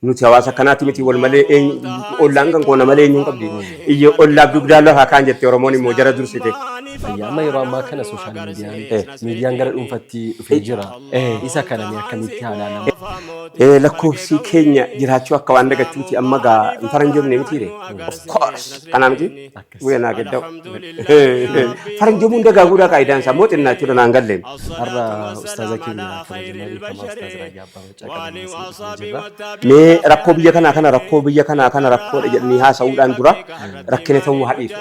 nuti hawaasa kanaatti miti wal malee ollaan kan qoona malee eenyuun qabdi iyyo ollaaf dugdaa lafa kaan jettee Oromoon immoo jara dursite. Amma yeroo ammaa kana sooshaal miidiyaan gara dhuunfatti dhufee jira. Isa kana akkamitti haalaalama? Lakkoofsi keenya jiraachuu akka waan dagachuuti amma gaa faranjoomne mitiire. Of course kana miti weenaa geddaa'u. Faranjoomuun dagaaguudhaa qaayidaan isaa mooxinnaa jechuudha naan galleen. Har'a ustaaza keenya kabajamee beekamaa ustaaza Raajaa Abbaa Macaa qabanii jirra. Mee rakkoo biyya kanaa kana rakkoodha jedhanii haasa'uudhaan dura rakkina ta'uu hadhiisu.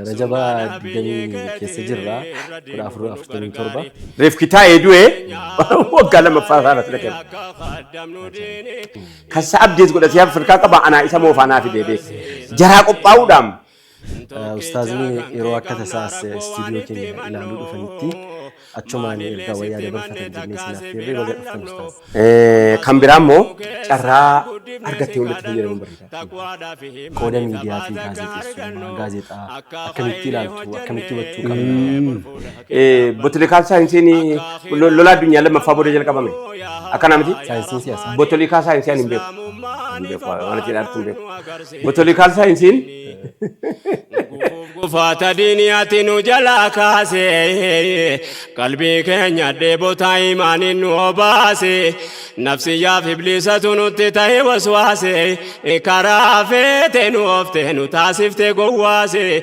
Rajabaa 20 keessa jirra 1447. Reefki taa'ee du'ee waggaa lammaffaa isaarratti dhaqeera. Kassa abdees godhatee Afrikaa qaba anaa isa moofaanaa fidee beeku. Jaraa qophaa'uudhaan. Ustaazni yeroo akka tasaas istiidiyoo keenya ilaaluu dhufanitti achumaan ergaa wayyaa dabarfatan jennee sinaaf firree baga dhuftan ustaaz. Kan biraa immoo carraa argattee walitti fayyadamuun bareeda. Qooda miidiyaa fi gaazexeessummaa gaazexaa akkamitti ilaaltu akkamitti hubachuu qabna? Bootolikaal saayinsiin lola addunyaa lammaffaa booda jalqabame. Akkana miti? Saayinsiin siyaasaa. Bootolikaal saayinsiin hin beeku. Hin beeku waan itti ilaaltu hin beeku. Bootolikaal saayinsiin Gufata diniyati nu jala kaase qalbii keenya dheebota imaanin nu obaase nafsiyyaaf ibliisatu nutti ta'e waswaase karaa feete nu oofte nu taasifte gowwaase.